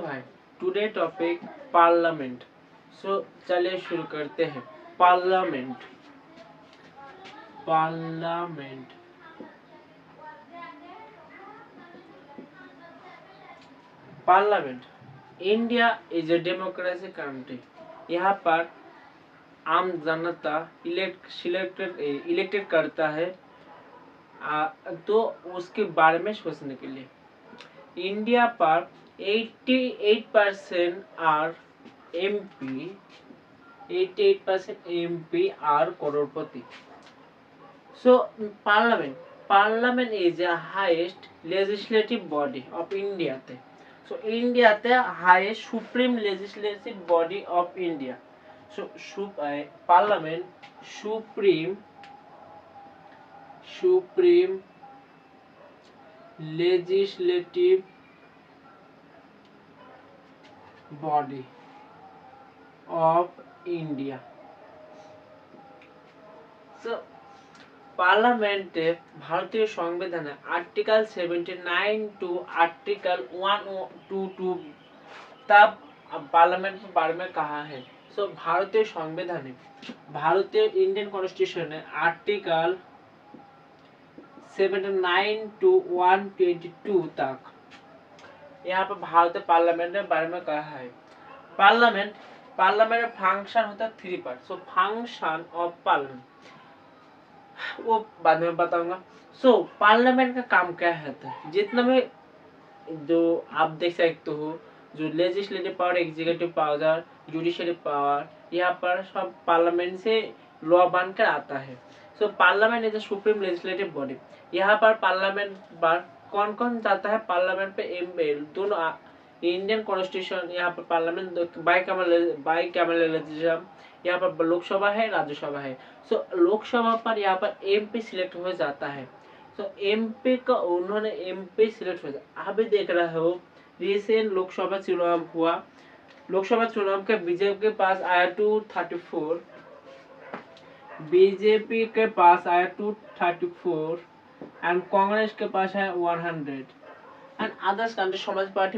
भाई, today topic parliament. सो चलिए शुरू करते हैं। Parliament parliament parliament India is a democracy country. यहाँ पर आम जनता इलेक्टेड करता है तो उसके बारे में सोचने के लिए। इंडिया पर 88% आर एमपी 88% एमपी आर करोड़पति। So Parliament is the highest legislative body of India. So India the highest supreme legislative body of India. So Parliament supreme legislative body of India. So পার্লামেন্টে ভারতীয় সংবিধানে article 79 to article 122 तब parliament के बारे में कहा है। सो भारतीय संविधान भारतीय इंडियन कॉन्स्टिट्यूशन है आर्टिकल 79 टू 122 तक यहाँ पर भारतीय पार्लियामेंट के बारे में कहा है। पार्लियामेंट फंक्शन होता है 3 part. So function of parliament वो बाद में बताऊंगा। सो पार्लियामेंट का काम क्या होता है, जितना में जो आप देख सकते हो जो legislative power, executive power, judiciary power, यहाँ पर सब पार्लियामेंट से लॉ बनकर आता है। So parliament is the supreme legislative body. यहाँ पर पार्लियामेंट पर कौन कौन जाता है पार्लियामेंट पे? एमएल दोनों इंडियन कॉन्स्टिट्यूशन यहाँ पर पार्लियामेंट बाइकैमरलिज्म, यहाँ पर लोकसभा है, राज्यसभा है। सो लोकसभा पर यहाँ पर एमपी सिलेक्ट हो जाता है। सो एमपी का उन्होंने एमपी सिलेक्ट हो जाता। अभी देख रहे हो रिसेंट लोकसभा चुनाव हुआ। लोकसभा चुनाव के बीजेपी के पास आया 234, बीजेपी के पास आया 234 एंड कांग्रेस के पास है 100 and others country Samajwadi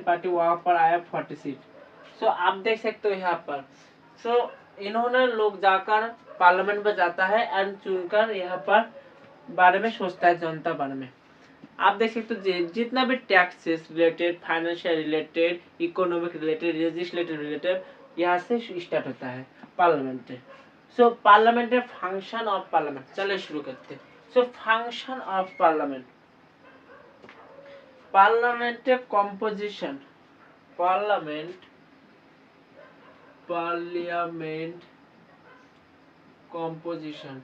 party वहां पर आया 40 सीट। सो आप देख सकते हो यहाँ पर। सो इन्होंने लोग जाकर पार्लियामेंट में जाता है एंड चुनकर यहाँ पर बारे में सोचता है जनता बारे में। आप देख सकते हो जितना भी taxes related, financial related, economic related, legislative related यहाँ से स्टार्ट होता है parliament. So parliament function of parliament चलिए शुरू करते हैं। So function of parliament composition parliament composition।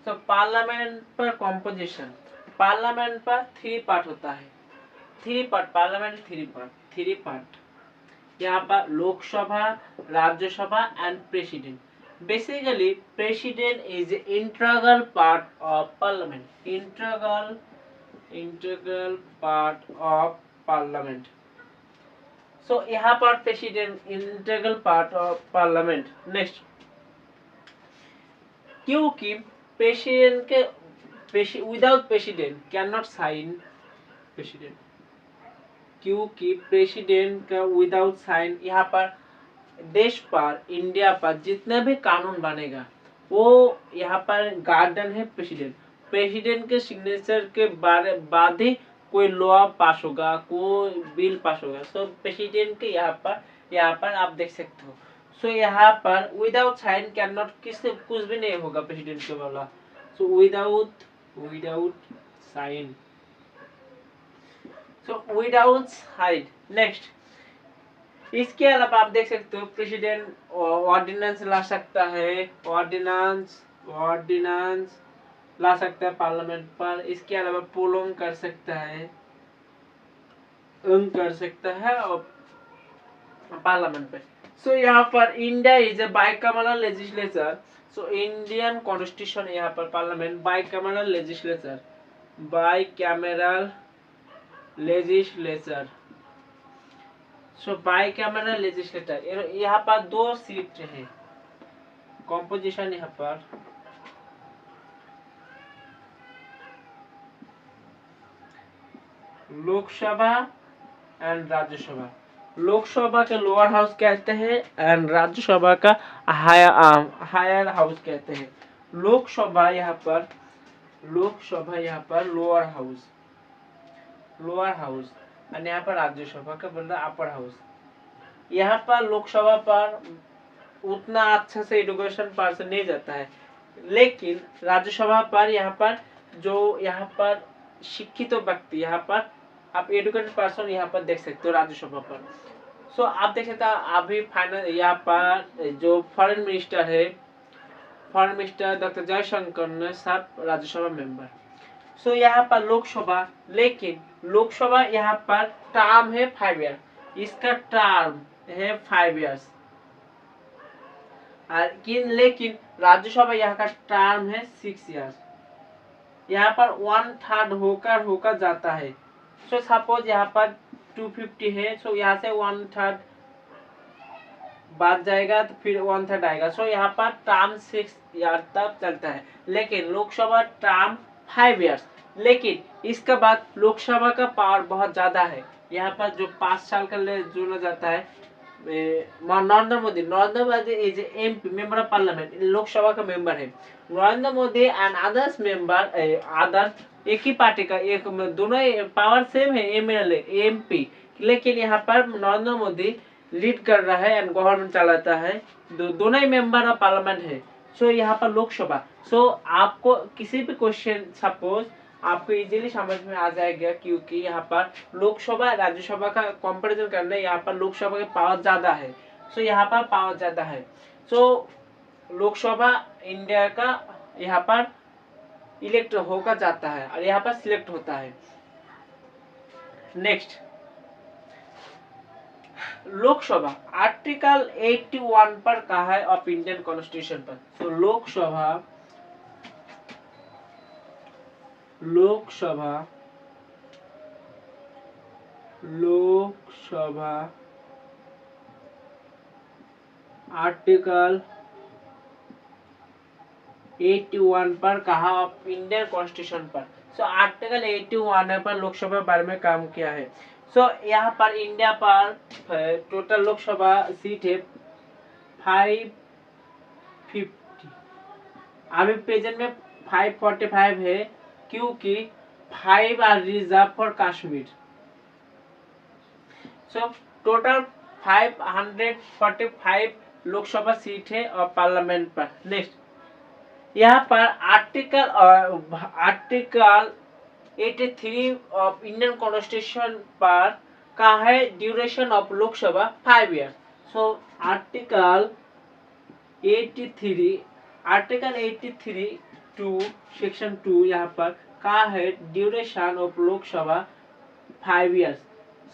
तो पार्लियामेंट पर कॉम्पोजिशन, पार्लियामेंट पर 3 पार्ट होता है। 3 पार्ट पार्लियामेंट 3 पार्ट यहाँ पर Lok Sabha, Rajya Sabha and president. Basically president is integral part of parliament, integral part of parliament. So यहाँ पर president integral part of parliament. Next, क्योंकि प्रेसिडेंट के without president can not sign president, क्योंकि president का without sign यहाँ पर देश पर, इंडिया पर जितने भी कानून बनेगा वो यहाँ पर गार्डन है प्रेसिडेंट। प्रेसिडेंट के सिग्नेचर के बाद ही कोई लॉ पास होगा, कोई बिल पास होगा। सो प्रेसिडेंट के यहाँ पर आप देख सकते हो। सो यहाँ पर विदाउट साइन कैन नॉट, किससे कुछ भी नहीं होगा प्रेसिडेंट के वाला। So without sign, so without sign. Next, इसके अलावा आप देख सकते हो प्रेसिडेंट ऑर्डिनेंस ला सकता है, ऑर्डिनेंस ला सकता है पार्लियामेंट पर। इसके अलावा पोलोंग कर सकता है और पार्लियामेंट पे। सो यहाँ पर India is a bicameral legislature. So Indian constitution यहाँ पर पार्लियामेंट बाइकैमरल लेजिस्लेचर, सो बाइकैमरल लेजिस्लेचर। यहाँ पर 2 सीट है। कॉम्पोजिशन यहाँ पर लोकसभा एंड राज्यसभा। लोकसभा के लोअर हाउस कहते हैं एंड राज्यसभा का हायर हाउस कहते हैं। लोकसभा यहाँ पर लोअर हाउस और यहाँ पर राज्यसभा का बोल रहा अपर हाउस। यहाँ पर लोकसभा पर उतना अच्छा से एडुकेशन पर्सन नहीं जाता है, लेकिन राज्यसभा पर यहाँ पर शिक्षित व्यक्ति यहाँ पर आप एडुकेटेड पर्सन यहाँ पर देख सकते हो राज्यसभा पर। सो आप देख सकते हो अभी फाइनल यहाँ पर जो फॉरेन मिनिस्टर डॉक्टर जयशंकर ने सब राज्यसभा मेंबर। सो यहाँ पर लोकसभा, लेकिन लोकसभा यहाँ पर टर्म है 5 ईयर, इसका टर्म है 5 ईयर्स, लेकिन राज्यसभा यहाँ का टर्म है 6 ईयर्स। यहाँ पर 1/3 होकर जाता है। सो सपोज यहाँ पर 250 है, सो यहाँ से 1/3 बाद जाएगा तो फिर 1/3 आएगा। सो यहाँ पर टर्म 6 ईयर तक चलता है, लेकिन लोकसभा टर्म 5 ईयर्स। लेकिन इसके बाद लोकसभा का पावर बहुत ज्यादा है। यहाँ पर जो 5 साल का लिए चुना जाता है Narendra Modi is MP member of parliament, Lok Sabha का मेंबर है। Narendra Modi and others member एक ही पार्टी का, एक दोनों पावर सेम है, एमएलए एमपी, लेकिन यहाँ पर नरेंद्र मोदी लीड कर रहा है एंड गवर्नमेंट चलाता है, दोनों ही मेंबर ऑफ पार्लियामेंट है। सो यहाँ पर लोकसभा, सो आपको किसी भी क्वेश्चन सपोज आपको इजीली समझ में आ जाएगा, क्योंकि यहाँ पर लोकसभा राज्यसभा का कंपैरिजन करना है। यहाँ पर लोकसभा के पावर ज्यादा है, सो यहाँ पर पावर ज्यादा है। सो लोकसभा इंडिया का यहाँ पर इलेक्ट होकर जाता है और यहाँ पर सिलेक्ट होता है। नेक्स्ट लोकसभा आर्टिकल 81 पर कहा है ऑफ इंडियन कॉन्स्टिट्यूशन पर। तो लोकसभा आर्टिकल 81 पर कहा ऑफ इंडियन कॉन्स्टिट्यूशन पर। सो आर्टिकल 81 पर लोकसभा बारे में काम किया है। सो यहाँ पर इंडिया पर टोटल लोकसभा सीट है 550, अभी प्रेजेंट में 545 है, क्योंकि 5 are reserve for Kashmir. So total 545 Lok Sabha seat है और पार्लियामेंट पर। नेक्स्ट यहाँ पर आर्टिकल 83 ऑफ इंडियन कॉन्स्टिट्यूशन पर कहा है duration of Lok Sabha 5 year. So article 83 two section 2 यहाँ पर कहा है duration of Lok Sabha 5 years.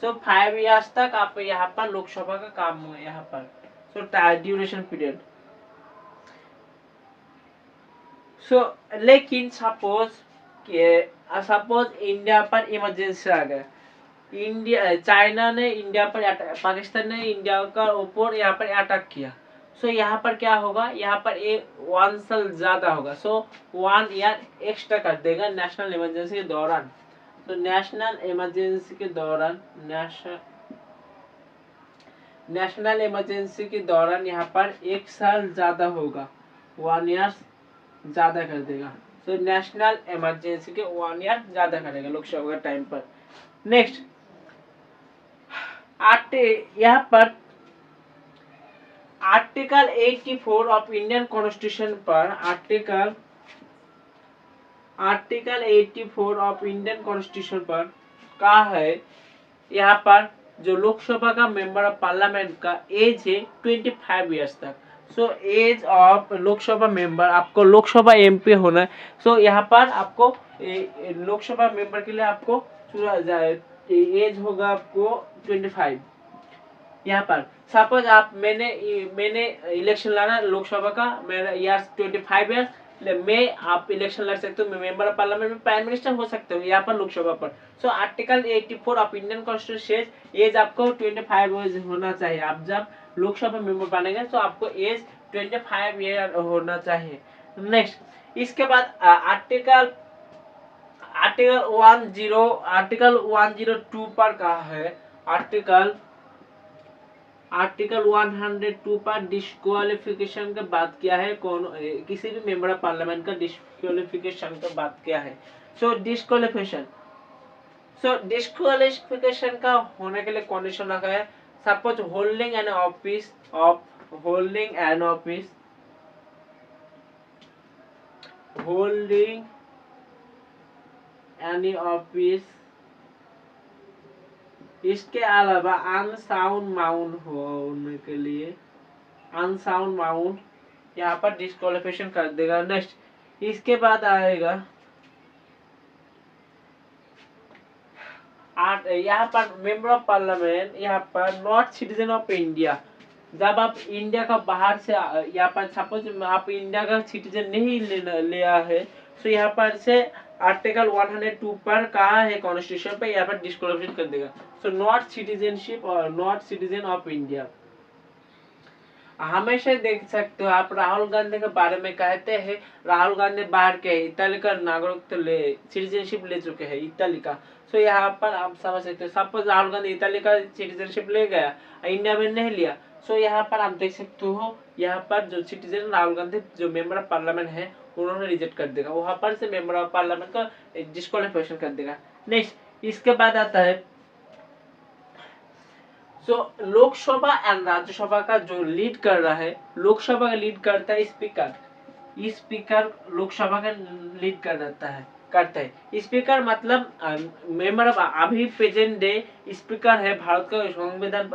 So 5 years तक आप यहाँ पर लोकसभा का काम हुआ यहाँ पर। सो ड्यूरेशन पीरियड। सो लेकिन सपोज इंडिया पर इमरजेंसी आ गया, चाइना ने इंडिया पर, पाकिस्तान ने इंडिया का ऊपर यहाँ पर अटैक किया। सो यहाँ पर क्या होगा, यहाँ पर 1 साल ज्यादा होगा। सो 1 ईयर एक्स्ट्रा कर देगा नेशनल इमरजेंसी के दौरान। तो नेशनल इमरजेंसी के दौरान यहाँ पर 1 साल ज्यादा होगा, 1 ईयर ज्यादा कर देगा। तो नेशनल इमरजेंसी के 1 ईयर ज्यादा करेगा लोकसभा के टाइम पर। नेक्स्ट यहाँ पर आर्टिकल 84 ऑफ इंडियन कॉन्स्टिट्यूशन पर आर्टिकल 84 ऑफ इंडियन कॉन्स्टिट्यूशन पर कहा है यहाँ पर जो लोकसभा का मेंबर ऑफ पार्लियामेंट का एज है 25 ईयर्स तक। So age of Lok Sabha member, आपको लोकसभा एमपी होना है। सो यहाँ पर आपको लोकसभा मेंबर के लिए आपको चुना जाए, एज होगा आपको 25। यहाँ पर सपोज आप मैंने इलेक्शन लड़ा लोकसभा का, मेरा ईयर्स 25 ईयर्स, मैं आप इलेक्शन लड़ सकते हो, मैं मेंबर ऑफ पार्लियामेंट में प्राइम मिनिस्टर हो सकते हो यहाँ पर लोकसभा पर। So article 84 of Indian constitution age आपको 25 होना चाहिए। आप जब लोकसभा मेंबर बनेंगे तो आपको एज 25 ईयर होना चाहिए। नेक्स्ट इसके बाद आर्टिकल 102 पर कहा है, आर्टिकल 102 पर डिस्क्वालिफिकेशन का बात किया है, कौन किसी भी मेंबर ऑफ पार्लियामेंट का डिस्क्वालिफिकेशन का बात किया है। सो डिस्क्वालिफिकेशन का होने के लिए कंडीशन रखा है, suppose holding an office holding any office, इसके अलावा अनसाउंड माउंट होने के लिए अनसाउंड माउंट यहाँ पर डिस्क्वालिफिकेशन कर देगा। नेक्स्ट इसके बाद आएगा यहाँ पर मेंबर ऑफ पार्लियामेंट, यहाँ पर नॉट सिटीजन ऑफ इंडिया, जब आप इंडिया का बाहर से यहाँ पर सपोज आप इंडिया का सिटीजन नहीं लिया है, तो यहाँ पर से आर्टिकल 102 पर कहा है कॉन्स्टिट्यूशन पे, यहाँ पर डिस्क्वालिफिकेशन कर देगा। सो नॉट सिटीजनशिप और नॉट सिटीजन ऑफ इंडिया। हमेशा देख सकते हो आप राहुल गांधी के बारे में कहते हैं, राहुल गांधी बाहर के इताली का नागरिकत्व सिटीजनशिप ले चुके हैं, इताली का। सो यहाँ पर आप समझ सकते हो, सपोज राहुल गांधी इताली का सिटीजनशिप ले गया, इंडिया में नहीं लिया, सो यहाँ पर आप देख सकते हो, यहाँ पर जो सिटीजन राहुल गांधी जो मेंबर ऑफ पार्लियामेंट है उन्होंने रिजेक्ट कर देगा, वहां पर से मेंबर ऑफ पार्लियामेंट का डिस्क्वालिफिकेशन कर देगा। नेक्स्ट इसके बाद आता है लोकसभा एंड राज्यसभा का जो लीड कर रहा है, लोकसभा का लीड करता है स्पीकर लोकसभा का लीड करता है स्पीकर मतलब मेंबर ऑफ, अभी प्रेजेंट डे स्पीकर है भारत का संविधान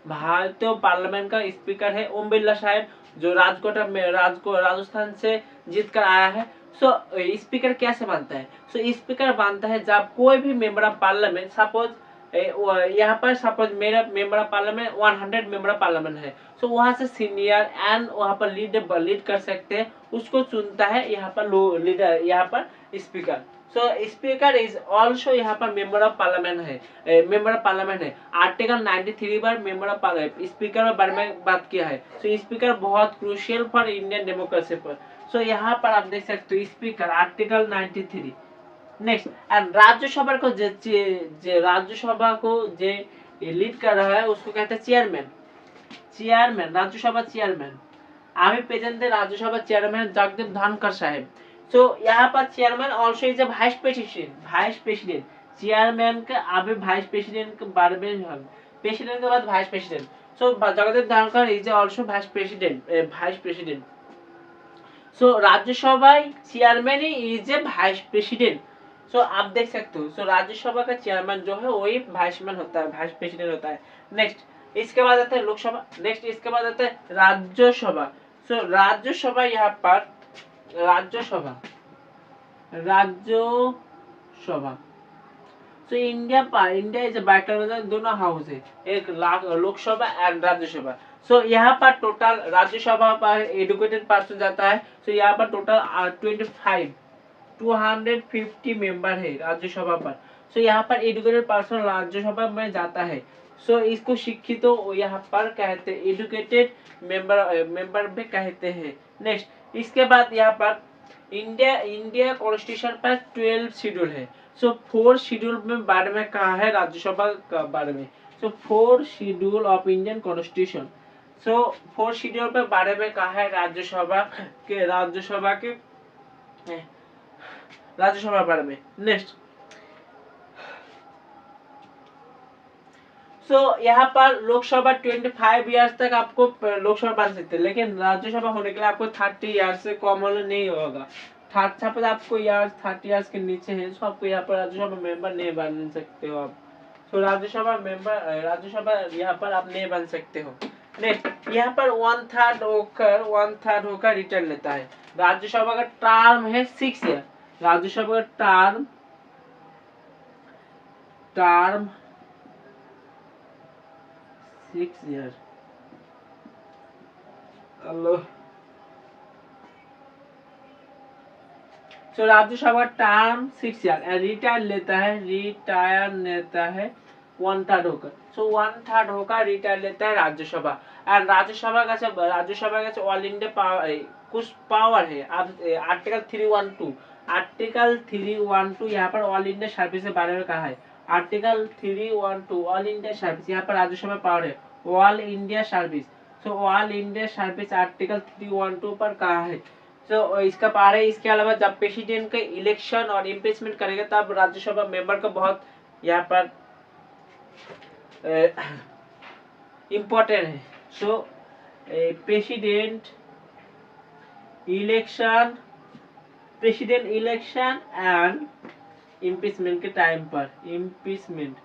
भारतीय पार्लियामेंट का स्पीकर है ओम बिरला साहब, जो राजस्थान से जीत कर आया है। सो स्पीकर कैसे बनता है? सो स्पीकर बनता है जब कोई भी मेंबर ऑफ पार्लियामेंट, सपोज यहाँ पर सपोज मेरा member of parliament 100 member of parliament है, सो वहां से सीनियर एंड वहां पर लीड कर सकते हैं, उसको चुनता है यहाँ पर लीडर, यहाँ पर speaker. So speaker is also यहाँ पर मेंबर ऑफ पार्लियामेंट है। आर्टिकल 93 पर मेंबर ऑफ पार्लियामेंट स्पीकर के बारे में बात किया है। सो स्पीकर बहुत क्रूशियल फॉर इंडियन डेमोक्रेसी पर। सो यहाँ पर आप देख सकते हो speaker article 93। Next and Rajya Sabha को राज्यसभा को जे लीड कर रहा है उसको कहते हैं चेयरमैन, राज्यसभा चेयरमैन। अभी प्रेजेंट राज्यसभा चेयरमैन जगदीप धनखड़ साहब। सो यहाँ पर chairman also is a vice president. Chairman का अभी वाइस प्रेसिडेंट के बारे में, प्रेसिडेंट के बाद vice president. So Jagdeep Dhankhar is also vice president. So Rajya Sabha chairman is a vice president. So आप देख सकते हो, सो राज्यसभा का चेयरमैन जो है वही वाइस प्रेसिडेंट होता है। नेक्स्ट इसके बाद आता है लोकसभा। नेक्स्ट इसके बाद आता है राज्यसभा। सो राज्यसभा यहाँ पर Rajya Sabha so India is Baikal, दोनों हाउस है, एक लोकसभा एंड राज्यसभा। सो यहाँ पर टोटल राज्यसभा पर एडुकेटेड पर्सन जाता है। सो यहाँ पर टोटल 250 मेंबर है राज्यसभा पर। सो यहाँ पर एडुकेटेड पर्सन राज्यसभा में जाता है। सो इसको शिक्षित तो यहाँ पर कहते हैं, एडुकेटेड मेंबर भी कहते हैं। नेक्स्ट इसके बाद यहाँ पर इंडिया कॉन्स्टिट्यूशन पर 12 शेड्यूल है। सो 4 शेड्यूल में बारे में कहा है राज्यसभा का बारे में। सो 4 schedule of Indian constitution. So 4 schedule पे बारे में कहा है राज्यसभा बारे में। नेक्स्ट सो यहाँ पर लोकसभा 25 इयर्स तक आपको लोकसभा बन सकते हैं, लेकिन राज्यसभा होने के लिए आपको 30 इयर्स से कम होना नहीं होगा। सपोज आपको 30 इयर्स के नीचे है, तो आपको यहाँ पर राज्यसभा मेंबर नहीं बन सकते हो आप। तो राज्यसभा यहाँ पर आप नहीं बन सकते हो। नेक्स्ट यहाँ पर 1/3 होकर रिटर्न लेता है। राज्यसभा का टर्म है 6 ईयर। राज्यसभा का term 6 year. Hello. So Rajya Sabha term 6 year and retire लेता है 1/3 होकर। सो 1/3 होकर रिटायर लेता है राज्यसभा। एंड राज्यसभा का ऑल इंडिया कुछ पावर है। आप आर्टिकल 312 यहाँ पर ऑल इंडिया सर्विस के बारे में कहा है। आर्टिकल 312 ऑल इंडिया सर्विस, यहाँ पर राज्यसभा पावर है all India service. So all India service article 312 पर कहा है। तो इसका पावर है। इसके अलावा जब प्रेसिडेंट का इलेक्शन और इम्पीचमेंट करेगा तब राज्यसभा मेंबर का बहुत यहाँ पर इम्पोर्टेंट है। सो प्रेसिडेंट इलेक्शन एंड इम्पीचमेंट के टाइम पर इम्पीचमेंट,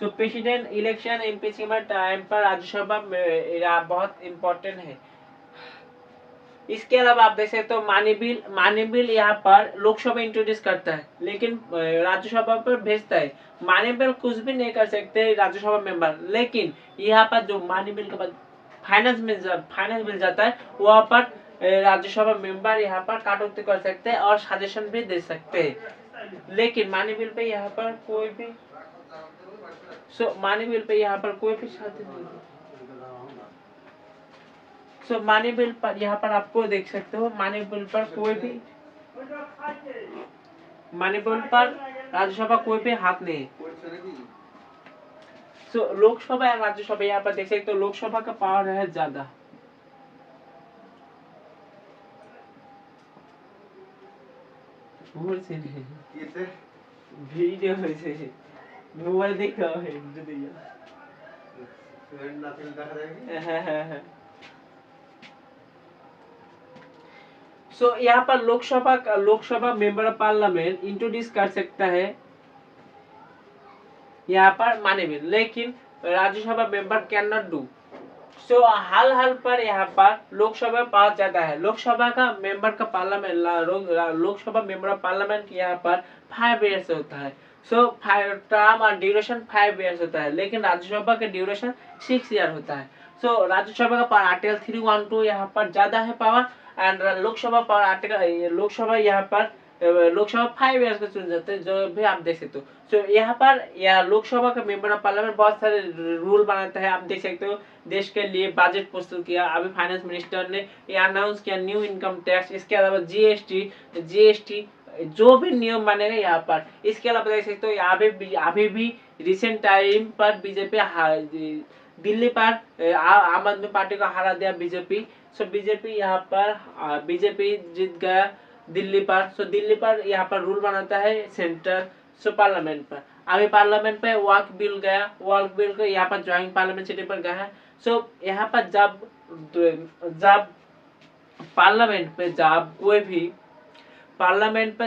सो प्रेसिडेंट इलेक्शन इम्पीचमेंट टाइम पर राज्यसभा में बहुत इम्पोर्टेंट है। इसके अलावा आप देख सकते हो मानी बिल यहाँ पर लोकसभा इंट्रोड्यूस करता है लेकिन राज्यसभा पर भेजता है। मानी बिल कुछ भी नहीं कर सकते राज्यसभा मेंबर, लेकिन यहाँ पर जो मानी बिल के बाद फाइनेंस बिल जाता है वहाँ पर राज्यसभा मेंबर यहाँ पर कटौती कर सकते हैं और सजेशन भी दे सकते हैं। लेकिन मानी बिल पे यहाँ पर कोई भी मानी बिल पे यहाँ पर कोई भी मानी बिल पर यहाँ पर आपको देख सकते हो मानी बिल पर कोई भी राज्यसभा कोई भी हाथ नहीं। लोकसभा या राज्यसभा यहाँ पर देख सकते हो लोकसभा का पावर है ज्यादा। वीडियो मोबाइल देखा है यहाँ पर Lok Sabha member of parliament introduce कर सकता है यहाँ पर मानी बिल, लेकिन राज्यसभा मेंबर कैन नॉट डू। हाल पर यहाँ पर लोकसभा पावर ज्यादा है। लोकसभा का मेंबर का parliament Lok Sabha member of parliament यहाँ पर 5 ईयर्स होता है। टर्म और ड्यूरेशन 5 ईयर्स होता है, लेकिन राज्यसभा का ड्यूरेशन 6 ईयर होता है। राज्यसभा का पावर आर्टिकल 312 यहाँ पर ज्यादा है power, and Lok Sabha power article Lok Sabha 5 years का चुन जाते हैं, जो भी आप देख सकते हो। यहाँ पर लोकसभा का मेंबर ऑफ पार्लियामेंट बहुत सारे रूल बनाता है। आप देख सकते हो देश के लिए बजट प्रस्तुत किया, अभी फाइनेंस मिनिस्टर ने ये अनाउंस किया न्यू इनकम टैक्स, इसके अलावा जीएसटी जो भी नियम बनेगा यहाँ पर। इसके अलावा देख सकते हो अभी भी रिसेंट टाइम पर बीजेपी दिल्ली पर आम आदमी पार्टी को हरा दिया बीजेपी। बीजेपी यहाँ पर बीजेपी जीत गया दिल्ली पर। दिल्ली पर यहाँ पर रूल बनाता है सेंटर पार्लियामेंट पर। अभी पार्लियामेंट पे वर्क बिल को यहाँ पर ज्वाइंट पार्लियामेंट सिटी पर गया है। यहाँ पर जब पार्लियामेंट पे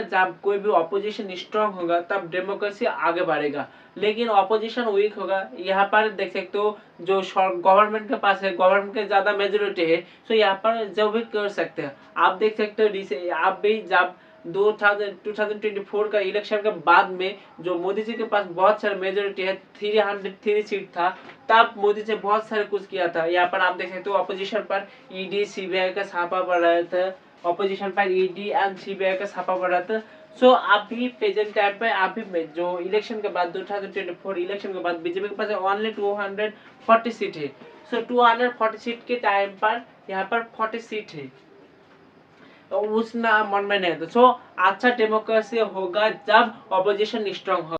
जब कोई भी ऑपोजिशन स्ट्रांग होगा तब डेमोक्रेसी आगे बढ़ेगा, लेकिन ऑपोजिशन वीक होगा। यहाँ पर देख सकते हो जो गवर्नमेंट के पास है, गवर्नमेंट के ज्यादा मेजोरिटी है, यहाँ पर जो भी कर सकते हैं। आप देख सकते हो आप भी जब 2024 का इलेक्शन के बाद में जो मोदी जी के पास बहुत सारे मेजोरिटी है, 303 सीट था, तब मोदी जी बहुत सारे कुछ किया था। यहाँ पर आप देख सकते हो ऑपोजिशन पर ईडी सीबीआई का छापा पड़ रहा था, ऑपोजिशन पर ईडी एंड सीबीआई का छापा पड़ रहा था। अभी प्रेजेंट टाइम पे अभी जो इलेक्शन के बाद 2024 इलेक्शन के बाद बीजेपी के पास ओनली 240 सीट है। 240 सीट के टाइम पर यहाँ पर 40 सीट है, उस मन में नहीं। अच्छा डेमोक्रेसी होगा जब ऑपोजिशन स्ट्रांग हो।